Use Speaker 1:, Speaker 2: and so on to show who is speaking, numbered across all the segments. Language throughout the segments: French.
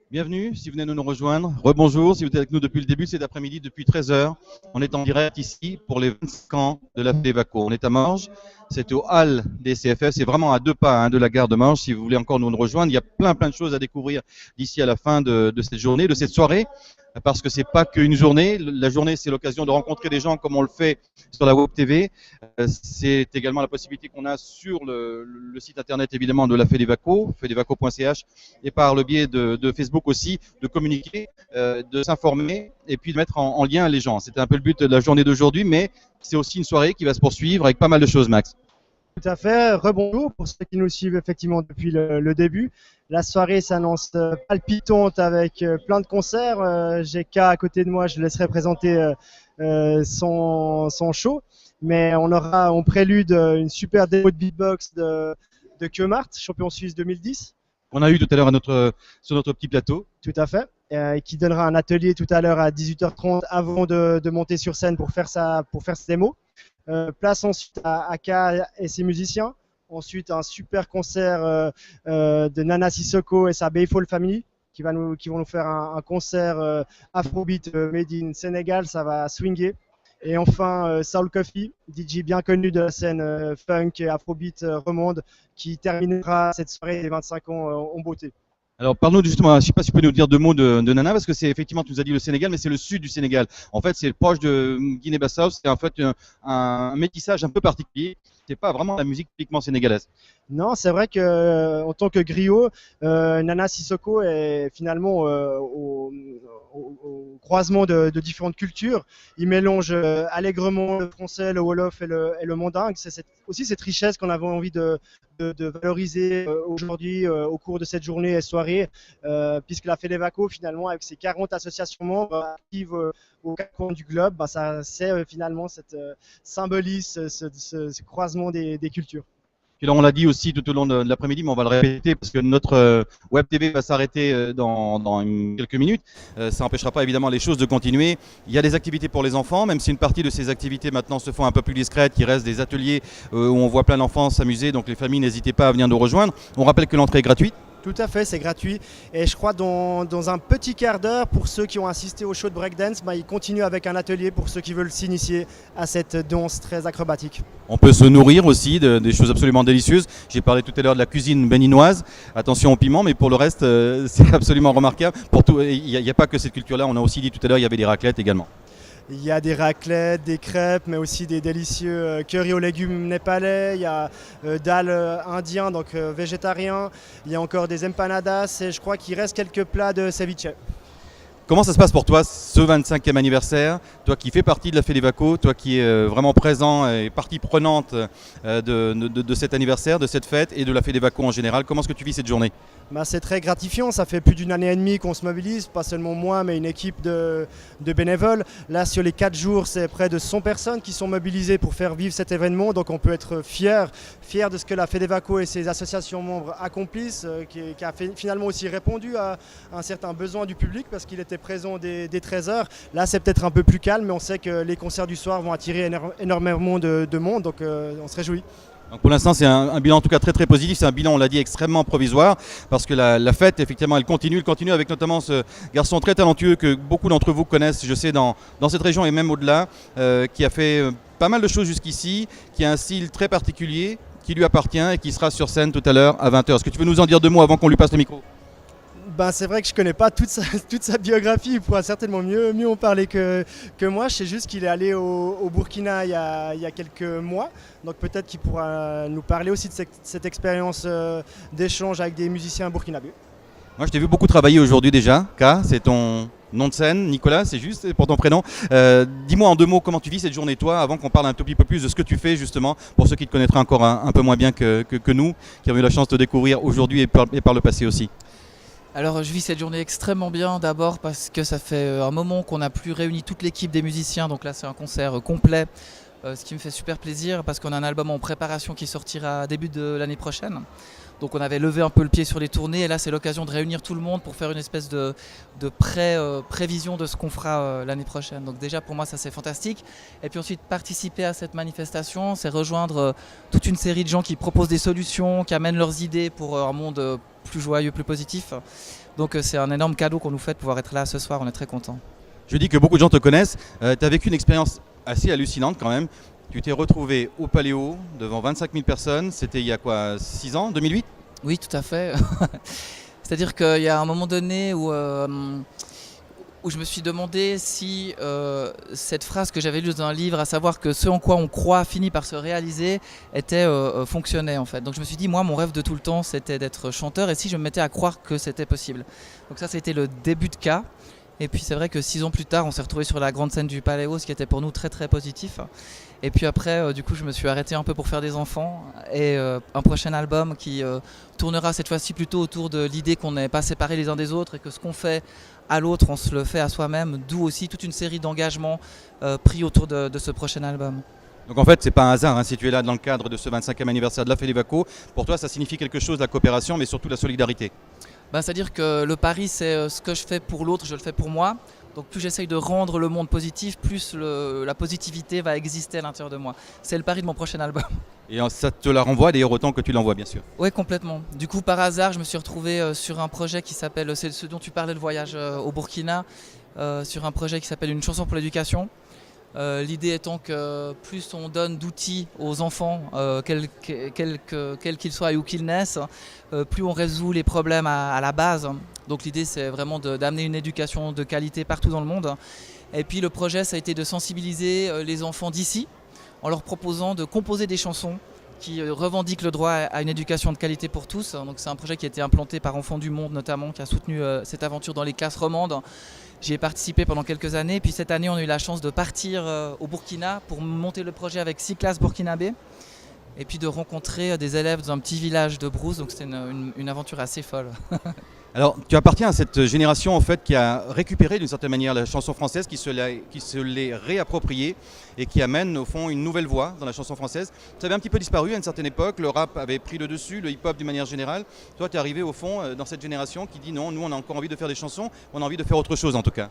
Speaker 1: Bienvenue, si vous venez de nous rejoindre. Rebonjour, si vous êtes avec nous depuis le début, cet après-midi, depuis 13 heures. On est en direct ici pour les 25 ans de la Fédévaco. On est à Morges, c'est au hall des CFF, c'est vraiment à 2 pas de la gare de Morges. Si vous voulez encore nous rejoindre, il y a plein de choses à découvrir d'ici à la fin de cette journée, de cette soirée, parce que c'est pas qu'une journée. La journée, c'est l'occasion de rencontrer des gens comme on le fait sur la Web TV. C'est également la possibilité qu'on a sur le site internet évidemment de la Fédévaco, fedevaco.ch, et par le biais de Facebook aussi, de communiquer, de s'informer et puis de mettre en lien les gens. C'était un peu le but de la journée d'aujourd'hui, mais c'est aussi une soirée qui va se poursuivre avec pas mal de choses, Max.
Speaker 2: Tout à fait. Rebonjour pour ceux qui nous suivent effectivement depuis le début. La soirée s'annonce palpitante avec plein de concerts. J'ai K à côté de moi, je laisserai présenter son show. Mais on aura en prélude une super démo de beatbox de Kemart, champion suisse 2010.
Speaker 1: On a eu tout à l'heure sur notre petit plateau.
Speaker 2: Tout à fait. Qui donnera un atelier tout à l'heure à 18h30 avant de monter sur scène pour faire sa démo. Place ensuite à Aka et ses musiciens. Ensuite, un super concert de Nana Sissoko et sa Bayfall Family qui vont nous faire un concert Afrobeat made in Sénégal. Ça va swinguer. Et enfin, Soul Coffee, DJ bien connu de la scène funk et Afrobeat romande, qui terminera cette soirée des 25 ans en beauté.
Speaker 1: Alors, parle-nous justement, je ne sais pas si tu peux nous dire 2 mots de Nana, parce que c'est effectivement, tu nous as dit le Sénégal, mais c'est le sud du Sénégal. En fait, c'est proche de Guinée-Bissau, c'est en fait un métissage un peu particulier. C'est pas vraiment la musique typiquement sénégalaise.
Speaker 2: Non, c'est vrai que en tant que griot, Nana Sissoko est finalement au croisement de différentes cultures. Il mélange allègrement le français, le wolof et le mandingue. C'est aussi cette richesse qu'on avait envie de valoriser aujourd'hui au cours de cette journée et soirée, puisque la Fédévaco, finalement, avec ses 40 associations membres actives aux 4 coins du globe, bah, c'est finalement cette symbolise ce croisement des cultures.
Speaker 1: Puis là, on l'a dit aussi tout au long de l'après-midi, mais on va le répéter parce que notre Web TV va s'arrêter dans quelques minutes. Ça n'empêchera pas évidemment les choses de continuer. Il y a des activités pour les enfants, même si une partie de ces activités maintenant se font un peu plus discrètes, qu'il reste des ateliers où on voit plein d'enfants s'amuser, donc les familles n'hésitez pas à venir nous rejoindre. On rappelle que l'entrée est gratuite.
Speaker 2: Tout à fait, c'est gratuit. Et je crois dans un petit quart d'heure, pour ceux qui ont assisté au show de breakdance, bah, ils continuent avec un atelier pour ceux qui veulent s'initier à cette danse très acrobatique.
Speaker 1: On peut se nourrir aussi des choses absolument délicieuses. J'ai parlé tout à l'heure de la cuisine béninoise. Attention au piment, mais pour le reste, c'est absolument remarquable. Pour tout, il n'y a pas que cette culture-là. On a aussi dit tout à l'heure, il y avait des raclettes également.
Speaker 2: Il y a des raclettes, des crêpes, mais aussi des délicieux curry aux légumes népalais. Il y a dal indien, donc végétarien. Il y a encore des empanadas et je crois qu'il reste quelques plats de ceviche.
Speaker 1: Comment ça se passe pour toi ce 25e anniversaire? Toi qui fais partie de la Fédévaco, toi qui es vraiment présent et partie prenante de cet anniversaire, de cette fête et de la Fédévaco en général, comment est-ce que tu vis cette journée?
Speaker 2: Bah, c'est très gratifiant, ça fait plus d'une année et demie qu'on se mobilise, pas seulement moi mais une équipe de bénévoles. Là sur les 4 jours c'est près de 100 personnes qui sont mobilisées pour faire vivre cet événement, donc on peut être fier de ce que la Fédévaco et ses associations membres accomplissent, qui a finalement aussi répondu à un certain besoin du public parce qu'il était présent dès 13h. Là c'est peut-être un peu plus calme mais on sait que les concerts du soir vont attirer énormément de monde, donc on se réjouit.
Speaker 1: Donc pour l'instant, c'est un bilan en tout cas très positif. C'est un bilan, on l'a dit, extrêmement provisoire parce que la fête, effectivement, elle continue avec notamment ce garçon très talentueux que beaucoup d'entre vous connaissent, je sais, dans cette région et même au-delà, qui a fait pas mal de choses jusqu'ici, qui a un style très particulier, qui lui appartient et qui sera sur scène tout à l'heure à 20h. Est-ce que tu veux nous en dire 2 mots avant qu'on lui passe le micro?
Speaker 2: Ben, c'est vrai que je ne connais pas toute sa biographie, il pourra certainement mieux en parler que moi. Je sais juste qu'il est allé au Burkina il y a quelques mois, donc peut-être qu'il pourra nous parler aussi de cette expérience d'échange avec des musiciens burkinabés.
Speaker 1: Moi, je t'ai vu beaucoup travailler aujourd'hui déjà. K, c'est ton nom de scène. Nicolas, c'est juste pour ton prénom. Dis-moi en 2 mots comment tu vis cette journée, toi, avant qu'on parle un tout petit peu plus de ce que tu fais, justement, pour ceux qui te connaîtraient encore un peu moins bien que nous, qui ont eu la chance de te découvrir aujourd'hui et par le passé aussi.
Speaker 3: Alors je vis cette journée extrêmement bien, d'abord parce que ça fait un moment qu'on n'a plus réuni toute l'équipe des musiciens, donc là c'est un concert complet ce qui me fait super plaisir parce qu'on a un album en préparation qui sortira début de l'année prochaine. Donc on avait levé un peu le pied sur les tournées et là c'est l'occasion de réunir tout le monde pour faire une espèce de prévision de ce qu'on fera l'année prochaine. Donc déjà pour moi ça c'est fantastique. Et puis ensuite participer à cette manifestation, c'est rejoindre toute une série de gens qui proposent des solutions, qui amènent leurs idées pour un monde plus joyeux, plus positif. Donc c'est un énorme cadeau qu'on nous fait de pouvoir être là ce soir, on est très contents.
Speaker 1: Je dis que beaucoup de gens te connaissent. Tu as vécu une expérience assez hallucinante quand même. Tu t'es retrouvé au Paléo devant 25 000 personnes. C'était il y a quoi, 6 ans, 2008?
Speaker 3: Oui, tout à fait. C'est-à-dire qu'il y a un moment donné où je me suis demandé si cette phrase que j'avais lue dans un livre, à savoir que ce en quoi on croit finit par se réaliser, fonctionnait en fait. Donc je me suis dit, moi, mon rêve de tout le temps, c'était d'être chanteur. Et si je me mettais à croire que c'était possible. Donc ça, c'était le début de cas. Et puis c'est vrai que 6 ans plus tard, on s'est retrouvé sur la grande scène du Paléo, ce qui était pour nous très très positif. Et puis après, du coup, je me suis arrêté un peu pour faire des enfants. Et un prochain album qui tournera cette fois-ci plutôt autour de l'idée qu'on n'est pas séparés les uns des autres et que ce qu'on fait à l'autre, on se le fait à soi-même. D'où aussi toute une série d'engagements pris autour de ce prochain album.
Speaker 1: Donc en fait, c'est pas un hasard si tu es là dans le cadre de ce 25e anniversaire de la Fête des Vacos. Pour toi, ça signifie quelque chose, la coopération, mais surtout la solidarité.
Speaker 3: C'est-à-dire que le pari, c'est ce que je fais pour l'autre, je le fais pour moi. Donc plus j'essaye de rendre le monde positif, plus la positivité va exister à l'intérieur de moi. C'est le pari de mon prochain album.
Speaker 1: Et ça te la renvoie d'ailleurs autant que tu l'envoies, bien sûr.
Speaker 3: Oui, complètement. Du coup, par hasard, je me suis retrouvé sur un projet qui s'appelle, c'est ce dont tu parlais, le voyage au Burkina, sur un projet qui s'appelle Une chanson pour l'éducation. L'idée étant que plus on donne d'outils aux enfants, quels qu'ils soient et où qu'ils naissent, plus on résout les problèmes à la base. Donc l'idée c'est vraiment d'amener une éducation de qualité partout dans le monde. Et puis le projet ça a été de sensibiliser les enfants d'ici en leur proposant de composer des chansons qui revendiquent le droit à une éducation de qualité pour tous. Donc c'est un projet qui a été implanté par Enfants du Monde notamment, qui a soutenu cette aventure dans les classes romandes. J'y ai participé pendant quelques années, puis cette année on a eu la chance de partir au Burkina pour monter le projet avec 6 classes burkinabées et puis de rencontrer des élèves dans un petit village de Brousse, donc c'était une aventure assez folle.
Speaker 1: Alors tu appartiens à cette génération en fait qui a récupéré d'une certaine manière la chanson française, qui se l'est réappropriée et qui amène au fond une nouvelle voix dans la chanson française. Ça avait un petit peu disparu à une certaine époque, le rap avait pris le dessus, le hip-hop d'une manière générale. Toi tu es arrivé au fond dans cette génération qui dit non, nous on a encore envie de faire des chansons, on a envie de faire autre chose en tout cas.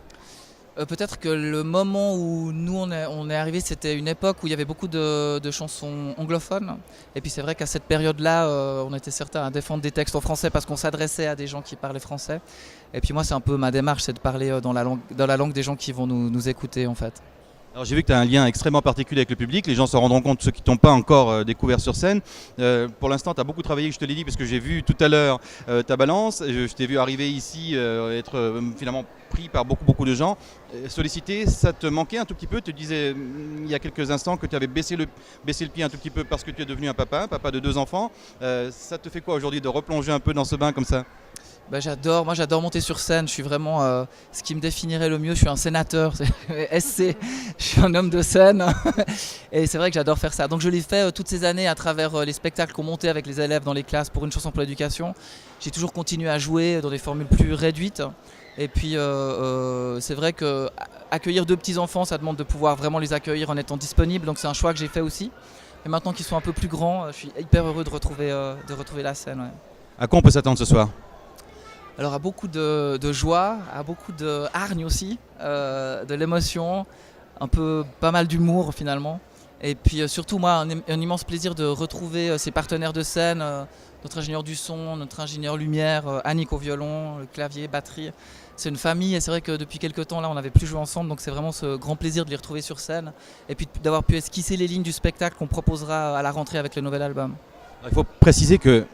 Speaker 3: Peut-être que le moment où nous on est arrivé, c'était une époque où il y avait beaucoup de chansons anglophones. Et puis c'est vrai qu'à cette période-là, on était certains à défendre des textes en français parce qu'on s'adressait à des gens qui parlaient français. Et puis moi, c'est un peu ma démarche, c'est de parler dans la langue des gens qui vont nous écouter en fait.
Speaker 1: Alors j'ai vu que tu as un lien extrêmement particulier avec le public, les gens se rendront compte, ceux qui ne t'ont pas encore découvert sur scène. Pour l'instant, tu as beaucoup travaillé, je te l'ai dit, parce que j'ai vu tout à l'heure ta balance, je t'ai vu arriver ici, être finalement pris par beaucoup de gens. Sollicité, ça te manquait un tout petit peu, tu disais il y a quelques instants que tu avais baissé le pied un tout petit peu parce que tu es devenu un papa de 2 enfants. Ça te fait quoi aujourd'hui de replonger un peu dans ce bain comme ça ?
Speaker 3: J'adore monter sur scène, je suis vraiment, ce qui me définirait le mieux, je suis un sénateur, SC, je suis un homme de scène et c'est vrai que j'adore faire ça. Donc je l'ai fait toutes ces années à travers les spectacles qu'on montait avec les élèves dans les classes pour Une chanson pour l'éducation. J'ai toujours continué à jouer dans des formules plus réduites et puis c'est vrai qu'accueillir 2 petits-enfants, ça demande de pouvoir vraiment les accueillir en étant disponible, donc c'est un choix que j'ai fait aussi. Et maintenant qu'ils sont un peu plus grands, je suis hyper heureux de retrouver la scène. Ouais.
Speaker 1: À quoi on peut s'attendre ce soir ?
Speaker 3: Alors à beaucoup de joie, à beaucoup de hargne aussi, de l'émotion, pas mal d'humour finalement. Et puis surtout moi un immense plaisir de retrouver ces partenaires de scène, notre ingénieur du son, notre ingénieur lumière, Annick au violon, le clavier, batterie. C'est une famille et c'est vrai que depuis quelques temps là on n'avait plus joué ensemble, donc c'est vraiment ce grand plaisir de les retrouver sur scène et puis d'avoir pu esquisser les lignes du spectacle qu'on proposera à la rentrée avec le nouvel album.
Speaker 1: Alors, il faut préciser que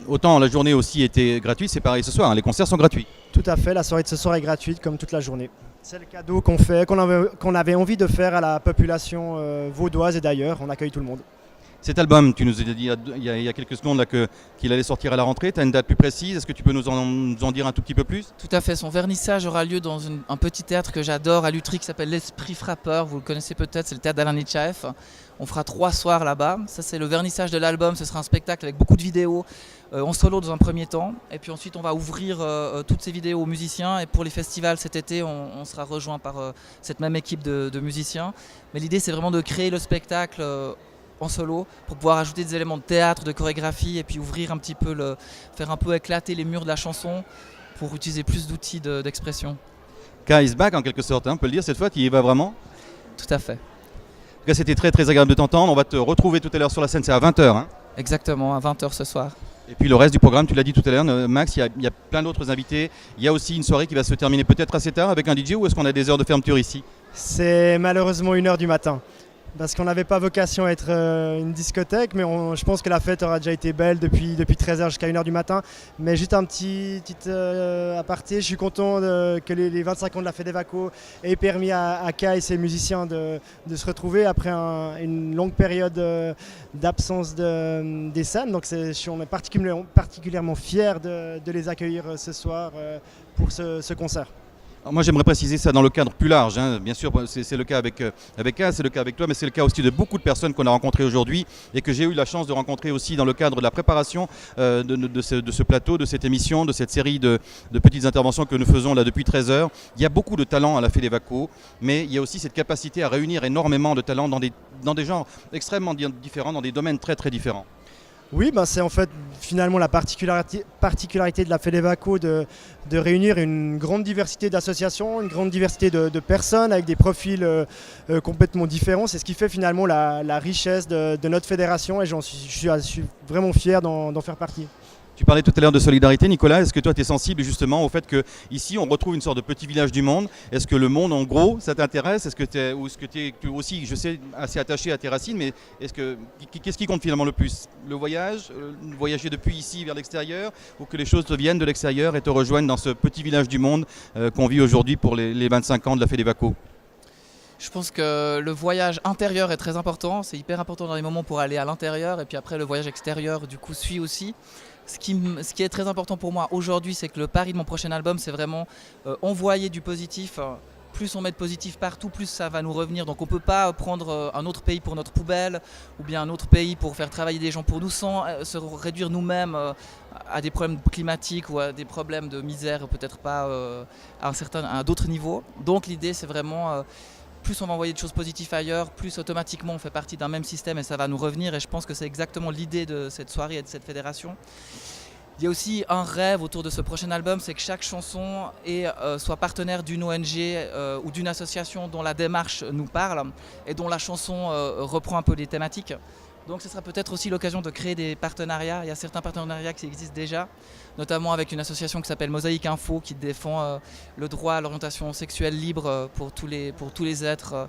Speaker 1: autant la journée aussi était gratuite, c'est pareil ce soir, les concerts sont gratuits.
Speaker 2: Tout à fait, la soirée de ce soir est gratuite comme toute la journée. C'est le cadeau qu'on avait envie de faire à la population vaudoise et d'ailleurs, on accueille tout le monde.
Speaker 1: Cet album, tu nous as dit il y a quelques secondes là, qu'il allait sortir à la rentrée. Tu as une date plus précise? Est-ce que tu peux nous en dire un tout petit peu plus?
Speaker 3: Tout à fait, son vernissage aura lieu dans un petit théâtre que j'adore à Lutry qui s'appelle l'Esprit Frappeur, vous le connaissez peut-être, c'est le théâtre d'Alain Nechaev. On fera 3 soirs là-bas, ça c'est le vernissage de l'album, ce sera un spectacle avec beaucoup de vidéos en solo dans un premier temps, et puis ensuite on va ouvrir toutes ces vidéos aux musiciens, et pour les festivals cet été on sera rejoint par cette même équipe de musiciens. Mais l'idée c'est vraiment de créer le spectacle en solo pour pouvoir ajouter des éléments de théâtre, de chorégraphie et puis ouvrir un petit peu, faire un peu éclater les murs de la chanson pour utiliser plus d'outils d'expression.
Speaker 1: K is back en quelque sorte, hein, on peut le dire, cette fois tu y vas vraiment?
Speaker 3: Tout à fait.
Speaker 1: En tout cas c'était très très agréable de t'entendre, on va te retrouver tout à l'heure sur la scène, c'est à 20h. Hein.
Speaker 3: Exactement, à 20h ce soir.
Speaker 1: Et puis le reste du programme, tu l'as dit tout à l'heure, Max, il y a plein d'autres invités, il y a aussi une soirée qui va se terminer peut-être assez tard avec un DJ, ou est-ce qu'on a des heures de fermeture ici?
Speaker 2: C'est malheureusement 1h du matin. Parce qu'on n'avait pas vocation à être une discothèque, mais je pense que la fête aura déjà été belle depuis 13h jusqu'à 1h du matin. Mais juste un petit aparté, je suis content que les 25 ans de la Fête des Vacos aient permis à Kai et ses musiciens de se retrouver après une longue période d'absence des scènes. Donc on est particulièrement fiers de les accueillir ce soir pour ce concert.
Speaker 1: Alors moi j'aimerais préciser ça dans le cadre plus large, hein. Bien sûr c'est le cas avec K, c'est le cas avec toi, mais c'est le cas aussi de beaucoup de personnes qu'on a rencontrées aujourd'hui et que j'ai eu la chance de rencontrer aussi dans le cadre de la préparation de ce plateau, de cette émission, de cette série de petites interventions que nous faisons là depuis 13 heures. Il y a beaucoup de talents à la Fête des Vacos, mais il y a aussi cette capacité à réunir énormément de talents dans des genres extrêmement différents, dans des domaines très très différents.
Speaker 2: Oui, c'est en fait finalement la particularité de la Fête des Vacos de réunir une grande diversité d'associations, une grande diversité de personnes avec des profils complètement différents. C'est ce qui fait finalement la richesse de notre fédération et je suis vraiment fier d'en faire partie.
Speaker 1: Tu parlais tout à l'heure de solidarité, Nicolas. Est-ce que toi tu es sensible justement au fait qu'ici on retrouve une sorte de petit village du monde? Est-ce que le monde en gros ça t'intéresse? Est-ce que tu es aussi, je sais, assez attaché à tes racines, mais qu'est-ce qui compte finalement le plus? Le voyage, voyager depuis ici vers l'extérieur, ou que les choses te viennent de l'extérieur et te rejoignent dans ce petit village du monde qu'on vit aujourd'hui pour les 25 ans de la Fête des Vacos?
Speaker 3: Je pense que le voyage intérieur est très important, c'est hyper important dans les moments pour aller à l'intérieur, et puis après le voyage extérieur du coup suit aussi. Ce qui est très important pour moi aujourd'hui, c'est que le pari de mon prochain album, c'est vraiment envoyer du positif. Plus on met de positif partout, plus ça va nous revenir. Donc on ne peut pas prendre un autre pays pour notre poubelle ou bien un autre pays pour faire travailler des gens pour nous sans se réduire nous-mêmes à des problèmes climatiques ou à des problèmes de misère, peut-être pas à d'autres niveaux. Donc l'idée, c'est vraiment... plus on va envoyer de choses positives ailleurs, plus automatiquement on fait partie d'un même système et ça va nous revenir. Et je pense que c'est exactement l'idée de cette soirée et de cette fédération. Il y a aussi un rêve autour de ce prochain album, c'est que chaque chanson soit partenaire d'une ONG ou d'une association dont la démarche nous parle et dont la chanson reprend un peu les thématiques. Donc ce sera peut-être aussi l'occasion de créer des partenariats. Il y a certains partenariats qui existent déjà, notamment avec une association qui s'appelle Mosaïque Info qui défend le droit à l'orientation sexuelle libre pour tous les êtres.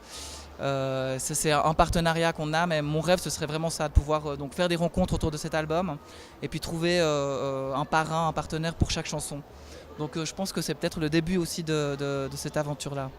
Speaker 3: C'est un partenariat qu'on a, mais mon rêve ce serait vraiment ça, de pouvoir donc faire des rencontres autour de cet album et puis trouver un parrain, un partenaire pour chaque chanson. Donc je pense que c'est peut-être le début aussi de cette aventure-là.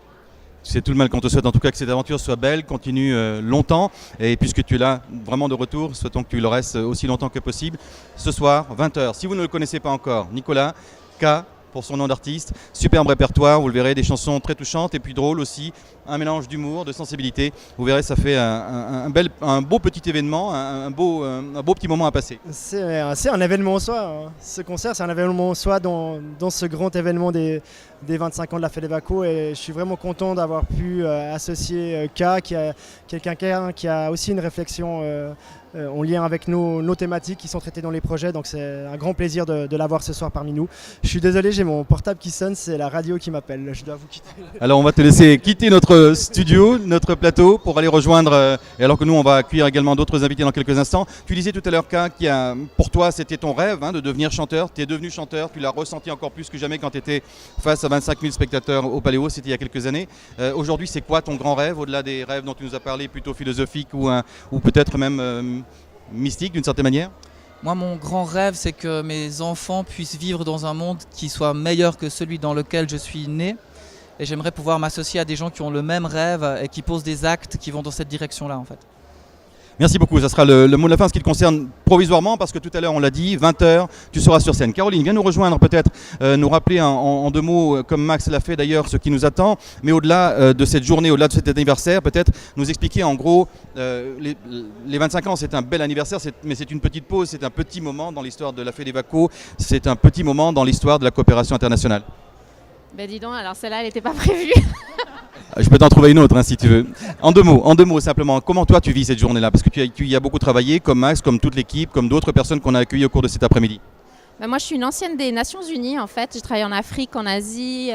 Speaker 1: C'est tout le mal qu'on te souhaite, en tout cas que cette aventure soit belle, continue longtemps. Et puisque tu es là vraiment de retour, souhaitons que tu le restes aussi longtemps que possible. Ce soir, 20h. Si vous ne le connaissez pas encore, Nicolas, K pour son nom d'artiste, superbe répertoire, vous le verrez, des chansons très touchantes et puis drôles aussi, un mélange d'humour, de sensibilité. Vous verrez, ça fait un beau petit événement, un beau petit moment à passer.
Speaker 2: C'est un événement en soi. Hein. Ce concert, c'est un événement en soi dans ce grand événement des 25 ans de la Fête des Vacos et je suis vraiment content d'avoir pu associer K, qui est quelqu'un qui a aussi une réflexion en lien avec nos thématiques qui sont traitées dans les projets, donc c'est un grand plaisir de l'avoir ce soir parmi nous. Je suis désolé, j'ai mon portable qui sonne, c'est la radio qui m'appelle, je dois vous quitter.
Speaker 1: Alors on va te laisser quitter notre studio, notre plateau pour aller rejoindre, et alors que nous on va accueillir également d'autres invités dans quelques instants. Tu disais tout à l'heure K, pour toi c'était ton rêve de devenir chanteur, tu es devenu chanteur, tu l'as ressenti encore plus que jamais quand tu étais face à 25 000 spectateurs au Paléo, c'était il y a quelques années. Aujourd'hui c'est quoi ton grand rêve, au-delà des rêves dont tu nous as parlé, plutôt philosophiques ou peut-être même mystiques d'une certaine manière?
Speaker 3: Moi, mon grand rêve, c'est que mes enfants puissent vivre dans un monde qui soit meilleur que celui dans lequel je suis né. Et j'aimerais pouvoir m'associer à des gens qui ont le même rêve et qui posent des actes qui vont dans cette direction-là, en fait.
Speaker 1: Merci beaucoup, ça sera le mot de la fin en ce qui te concerne provisoirement parce que tout à l'heure on l'a dit, 20h, tu seras sur scène. Caroline, viens nous rejoindre peut-être, nous rappeler en deux mots, comme Max l'a fait d'ailleurs, ce qui nous attend, mais au-delà de cette journée, au-delà de cet anniversaire, peut-être nous expliquer en gros, les 25 ans c'est un bel anniversaire, mais c'est une petite pause, c'est un petit moment dans l'histoire de la FEDEVACO, c'est un petit moment dans l'histoire de la coopération internationale.
Speaker 4: Ben dis donc, alors celle-là elle n'était pas prévue.
Speaker 1: Je peux t'en trouver une autre si tu veux. En deux mots simplement, comment toi tu vis cette journée-là? Parce que tu y as beaucoup travaillé, comme Max, comme toute l'équipe, comme d'autres personnes qu'on a accueillies au cours de cet après-midi.
Speaker 4: Ben moi je suis une ancienne des Nations Unies en fait, j'ai travaillé en Afrique, en Asie,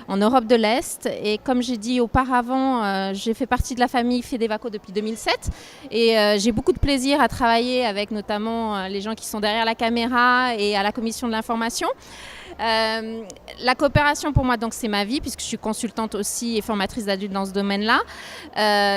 Speaker 4: en Europe de l'Est et comme j'ai dit auparavant, j'ai fait partie de la famille FEDEVACO depuis 2007 et j'ai beaucoup de plaisir à travailler avec notamment les gens qui sont derrière la caméra et à la commission de l'information. La coopération pour moi donc c'est ma vie puisque je suis consultante aussi et formatrice d'adultes dans ce domaine-là.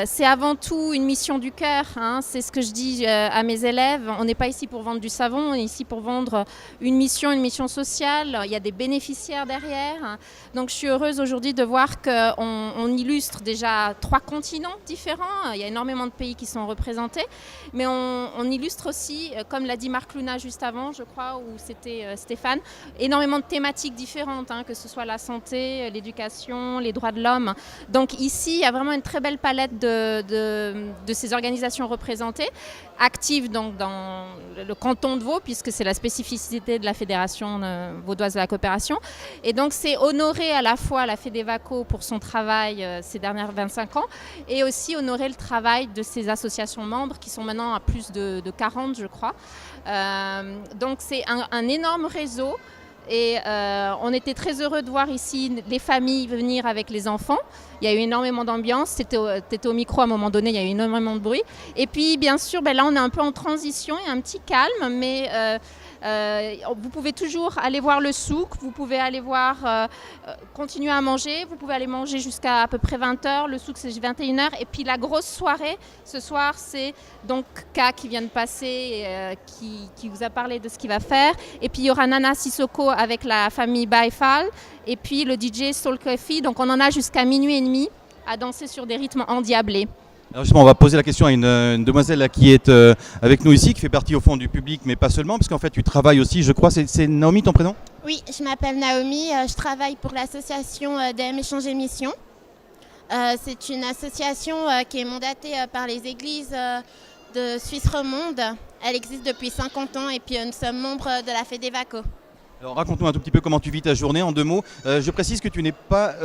Speaker 4: C'est avant tout une mission du cœur, hein, c'est ce que je dis à mes élèves. On n'est pas ici pour vendre du savon, on est ici pour vendre une mission sociale. Il y a des bénéficiaires derrière. Donc je suis heureuse aujourd'hui de voir qu'on illustre déjà 3 continents différents. Il y a énormément de pays qui sont représentés, mais on illustre aussi, comme l'a dit Marc Luna juste avant, je crois, ou c'était Stéphane, énormément de thématiques différentes, hein, que ce soit la santé, l'éducation, les droits de l'homme. Donc ici, il y a vraiment une très belle palette de ces organisations représentées, actives donc dans le canton de Vaud, puisque c'est la spécificité de la Fédération vaudoise de la coopération. Et donc c'est honorer à la fois la FEDEVACO pour son travail ces dernières 25 ans, et aussi honorer le travail de ces associations membres qui sont maintenant à plus de 40, je crois. Donc c'est un énorme réseau. Et on était très heureux de voir ici les familles venir avec les enfants. Il y a eu énormément d'ambiance. Tu étais au micro à un moment donné, il y a eu énormément de bruit. Et puis bien sûr, là on est un peu en transition, il y a un petit calme, mais vous pouvez toujours aller voir le souk, vous pouvez aller voir, continuer à manger, vous pouvez aller manger jusqu'à à peu près 20h, le souk c'est 21h. Et puis la grosse soirée, ce soir, c'est donc K qui vient de passer, qui vous a parlé de ce qu'il va faire. Et puis il y aura Nana Sissoko avec la famille Baifal, et puis le DJ Soul Coffee. Donc on en a jusqu'à minuit et demi à danser sur des rythmes endiablés.
Speaker 1: Alors justement, on va poser la question à une demoiselle là, qui est avec nous ici, qui fait partie au fond du public, mais pas seulement, parce qu'en fait tu travailles aussi, je crois, c'est Naomi ton prénom?
Speaker 5: Oui, je m'appelle Naomi, je travaille pour l'association DM Échange et Mission. C'est une association qui est mandatée par les églises de Suisse romande. Elle existe depuis 50 ans et puis nous sommes membres de la FEDEVACO.
Speaker 1: Alors raconte-nous un tout petit peu comment tu vis ta journée en deux mots. Je précise que tu n'es pas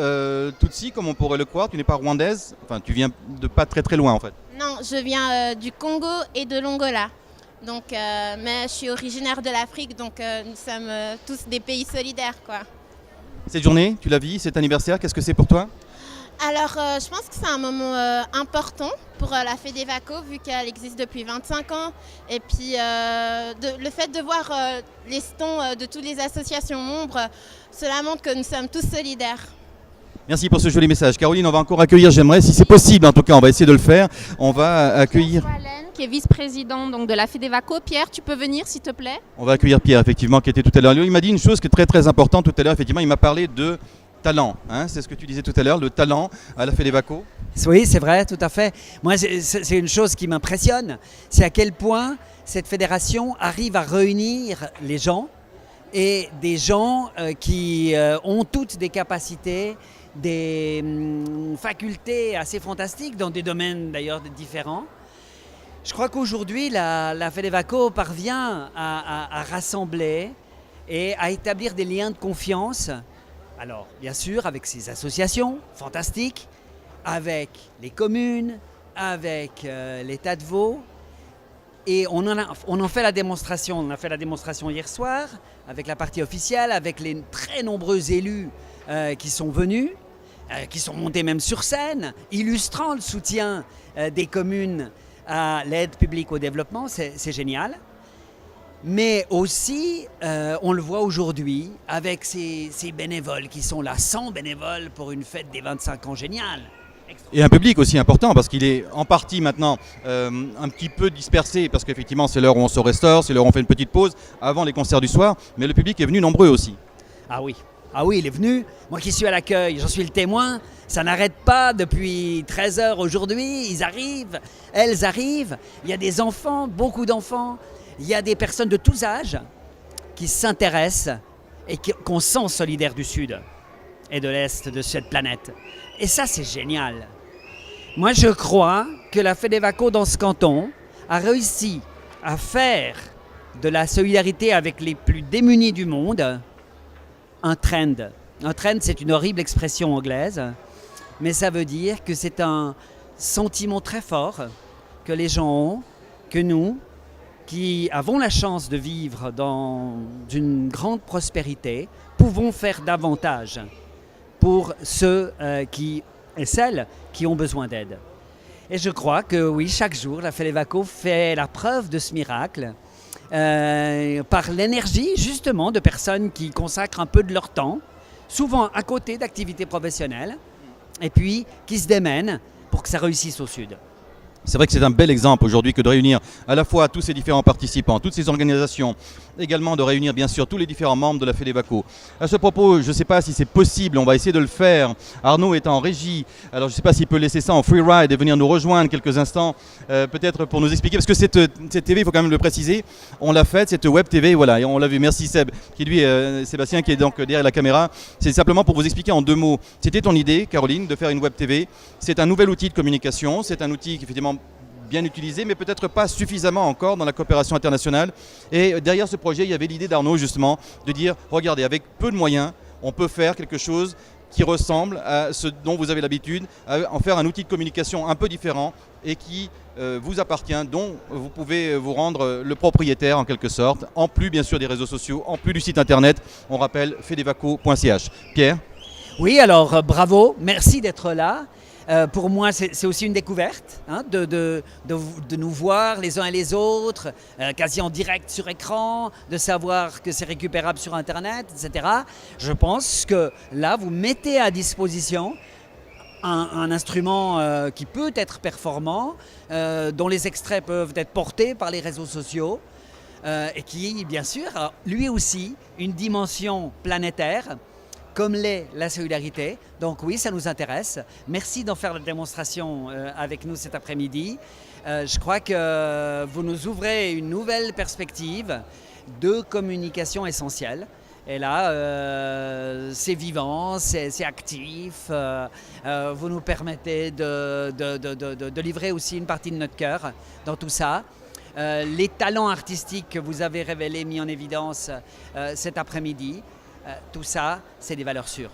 Speaker 1: Tutsi comme on pourrait le croire, tu n'es pas rwandaise, enfin tu viens de pas très très loin en fait.
Speaker 5: Non, je viens du Congo et de l'Angola. Donc, mais je suis originaire de l'Afrique, donc nous sommes tous des pays solidaires, quoi.
Speaker 1: Cette journée, tu la vis, cet anniversaire, qu'est-ce que c'est pour toi?
Speaker 5: Alors, je pense que c'est un moment important pour la FEDEVACO, vu qu'elle existe depuis 25 ans. Et puis, le fait de voir les stands de toutes les associations membres, cela montre que nous sommes tous solidaires.
Speaker 1: Merci pour ce joli message. Caroline, on va encore accueillir, j'aimerais, si c'est possible, en tout cas, on va essayer de le faire. On va accueillir...
Speaker 4: Qui est vice-président donc, de la FEDEVACO. Pierre, tu peux venir s'il te plaît?
Speaker 1: On va accueillir Pierre, effectivement, qui était tout à l'heure. Il m'a dit une chose qui est très très importante tout à l'heure, effectivement, il m'a parlé de talent, hein, c'est ce que tu disais tout à l'heure, le talent à la FEDEVACO.
Speaker 6: Oui, c'est vrai, tout à fait. Moi, c'est une chose qui m'impressionne, c'est à quel point cette fédération arrive à réunir les gens et des gens qui ont toutes des capacités, des facultés assez fantastiques dans des domaines d'ailleurs différents. Je crois qu'aujourd'hui, la FEDEVACO parvient à rassembler et à établir des liens de confiance. Alors, bien sûr, avec ces associations fantastiques, avec les communes, avec l'État de Vaud. Et on en fait la démonstration. On a fait la démonstration hier soir avec la partie officielle, avec les très nombreux élus qui sont venus, qui sont montés même sur scène, illustrant le soutien des communes à l'aide publique au développement. C'est génial. Mais aussi, on le voit aujourd'hui avec ces bénévoles qui sont là, 100 bénévoles pour une fête des 25 ans géniale.
Speaker 1: Et un public aussi important parce qu'il est en partie maintenant un petit peu dispersé parce qu'effectivement c'est l'heure où on se restaure, c'est l'heure où on fait une petite pause avant les concerts du soir, mais le public est venu nombreux aussi.
Speaker 6: Ah oui, Ah oui, il est venu. Moi qui suis à l'accueil, j'en suis le témoin. Ça n'arrête pas depuis 13 heures aujourd'hui. Ils arrivent, elles arrivent. Il y a des enfants, beaucoup d'enfants. Il y a des personnes de tous âges qui s'intéressent et qu'on sent solidaires du Sud et de l'Est de cette planète. Et ça, c'est génial. Moi, je crois que la FEDEVACO dans ce canton a réussi à faire de la solidarité avec les plus démunis du monde un trend. Un trend, c'est une horrible expression anglaise, mais ça veut dire que c'est un sentiment très fort que les gens ont, que nous, qui avons la chance de vivre dans une grande prospérité, pouvons faire davantage pour ceux qui et celles qui ont besoin d'aide. Et je crois que oui, chaque jour, la FEDEVACO fait la preuve de ce miracle par l'énergie justement de personnes qui consacrent un peu de leur temps, souvent à côté d'activités professionnelles, et puis qui se démènent pour que ça réussisse au Sud.
Speaker 1: C'est vrai que c'est un bel exemple aujourd'hui que de réunir à la fois tous ces différents participants, toutes ces organisations, également de réunir bien sûr tous les différents membres de la FEDEVACO. À ce propos, je ne sais pas si c'est possible, on va essayer de le faire. Arnaud est en régie, alors je ne sais pas s'il peut laisser ça en free ride et venir nous rejoindre quelques instants, peut-être pour nous expliquer, parce que cette TV, il faut quand même le préciser, on l'a faite, cette web TV, voilà, et on l'a vu, merci Seb, qui lui, Sébastien, qui est donc derrière la caméra. C'est simplement pour vous expliquer en 2 mots. C'était ton idée, Caroline, de faire une web TV. C'est un nouvel outil de communication, c'est un outil qui effectivement bien utilisé, mais peut-être pas suffisamment encore dans la coopération internationale. Et derrière ce projet, il y avait l'idée d'Arnaud justement de dire, regardez, avec peu de moyens, on peut faire quelque chose qui ressemble à ce dont vous avez l'habitude, en faire un outil de communication un peu différent et qui vous appartient, dont vous pouvez vous rendre le propriétaire en quelque sorte, en plus bien sûr des réseaux sociaux, en plus du site internet, on rappelle fedevaco.ch. Pierre ?
Speaker 6: Oui, alors bravo, merci d'être là. Pour moi, c'est aussi une découverte hein, de nous voir les uns et les autres, quasi en direct sur écran, de savoir que c'est récupérable sur Internet, etc. Je pense que là, vous mettez à disposition un instrument qui peut être performant, dont les extraits peuvent être portés par les réseaux sociaux, et qui, bien sûr, a lui aussi une dimension planétaire, comme l'est la solidarité. Donc oui, ça nous intéresse. Merci d'en faire la démonstration avec nous cet après-midi. Je crois que vous nous ouvrez une nouvelle perspective de communication essentielle. Et là, c'est vivant, c'est actif. Vous nous permettez de livrer aussi une partie de notre cœur dans tout ça. Les talents artistiques que vous avez révélés, mis en évidence cet après-midi, tout ça, c'est des valeurs sûres.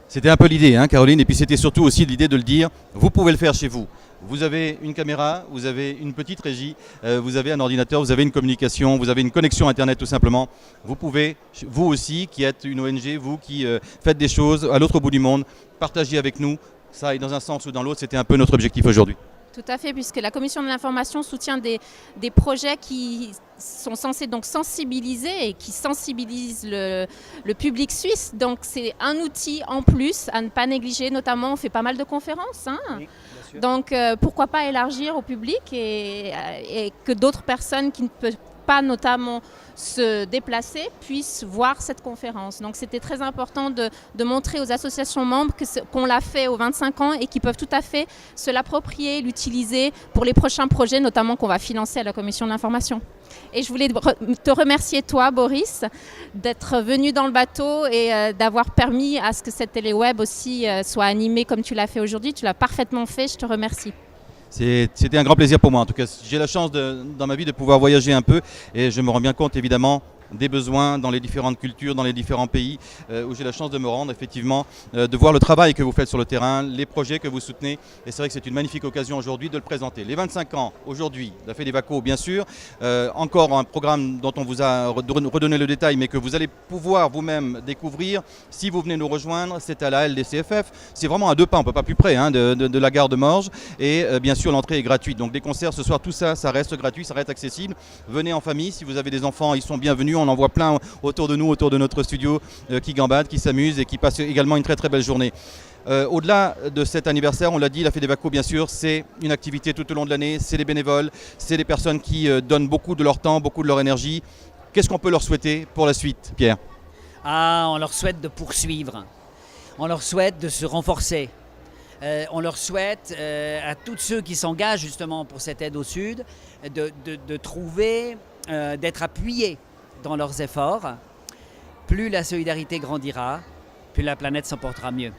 Speaker 1: C'était un peu l'idée, hein, Caroline, et puis c'était surtout aussi l'idée de le dire, vous pouvez le faire chez vous. Vous avez une caméra, vous avez une petite régie, vous avez un ordinateur, vous avez une communication, vous avez une connexion Internet tout simplement. Vous pouvez, vous aussi, qui êtes une ONG, vous qui faites des choses à l'autre bout du monde, partager avec nous. Ça, et dans un sens ou dans l'autre, c'était un peu notre objectif aujourd'hui.
Speaker 4: Tout à fait, puisque la Commission de l'information soutient des projets qui sont censés donc sensibiliser et qui sensibilisent le public suisse. Donc c'est un outil en plus à ne pas négliger, notamment on fait pas mal de conférences. Hein. Oui, bien sûr. Donc pourquoi pas élargir au public et que d'autres personnes qui ne peuvent pas notamment se déplacer puissent voir cette conférence. Donc c'était très important de montrer aux associations membres qu'on l'a fait aux 25 ans et qu'ils peuvent tout à fait se l'approprier, l'utiliser pour les prochains projets, notamment qu'on va financer à la Commission de l'information. Et je voulais te remercier toi, Boris, d'être venu dans le bateau et d'avoir permis à ce que cette téléweb aussi soit animée comme tu l'as fait aujourd'hui. Tu l'as parfaitement fait, je te remercie.
Speaker 1: C'était un grand plaisir pour moi. En tout cas, j'ai la chance dans ma vie de pouvoir voyager un peu et je me rends bien compte évidemment des besoins dans les différentes cultures, dans les différents pays où j'ai la chance de me rendre, effectivement, de voir le travail que vous faites sur le terrain, les projets que vous soutenez. Et c'est vrai que c'est une magnifique occasion aujourd'hui de le présenter. Les 25 ans aujourd'hui, la FEDEVACO, bien sûr, encore un programme dont on vous a redonné le détail, mais que vous allez pouvoir vous-même découvrir si vous venez nous rejoindre. C'est à la LDCFF. C'est vraiment à 2 pas, on ne peut pas plus près hein, de la gare de Morges. Et bien sûr, l'entrée est gratuite. Donc des concerts ce soir, tout ça, ça reste gratuit, ça reste accessible. Venez en famille. Si vous avez des enfants, ils sont bienvenus. On en voit plein autour de nous, autour de notre studio, qui gambadent, qui s'amusent et qui passent également une très très belle journée. Au-delà de cet anniversaire, on l'a dit, la FEDEVACO, bien sûr, c'est une activité tout au long de l'année, c'est les bénévoles, c'est les personnes qui donnent beaucoup de leur temps, beaucoup de leur énergie. Qu'est-ce qu'on peut leur souhaiter pour la suite, Pierre ?
Speaker 6: on leur souhaite de poursuivre, on leur souhaite de se renforcer. On leur souhaite à tous ceux qui s'engagent justement pour cette aide au Sud de trouver, d'être appuyés dans leurs efforts. Plus la solidarité grandira, plus la planète s'en portera mieux.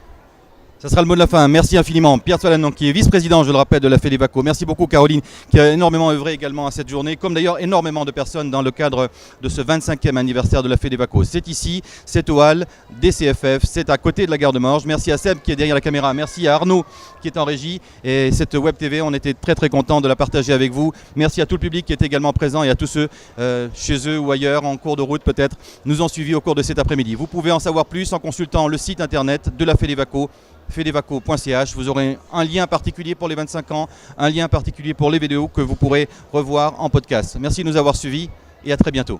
Speaker 1: Ça sera le mot de la fin. Merci infiniment. Pierre Soalanon, qui est vice-président, je le rappelle, de la FEDEVACO. Merci beaucoup Caroline, qui a énormément œuvré également à cette journée, comme d'ailleurs énormément de personnes dans le cadre de ce 25e anniversaire de la FEDEVACO. C'est ici, c'est au hall des CFF, c'est à côté de la gare de Morges. Merci à Seb qui est derrière la caméra, merci à Arnaud qui est en régie. Et cette Web TV, on était très contents de la partager avec vous. Merci à tout le public qui est également présent et à tous ceux chez eux ou ailleurs, en cours de route peut-être, nous ont suivis au cours de cet après-midi. Vous pouvez en savoir plus en consultant le site internet de la FEDEVACO, fedevaco.ch. Vous aurez un lien particulier pour les 25 ans, un lien particulier pour les vidéos que vous pourrez revoir en podcast. Merci de nous avoir suivis et à très bientôt.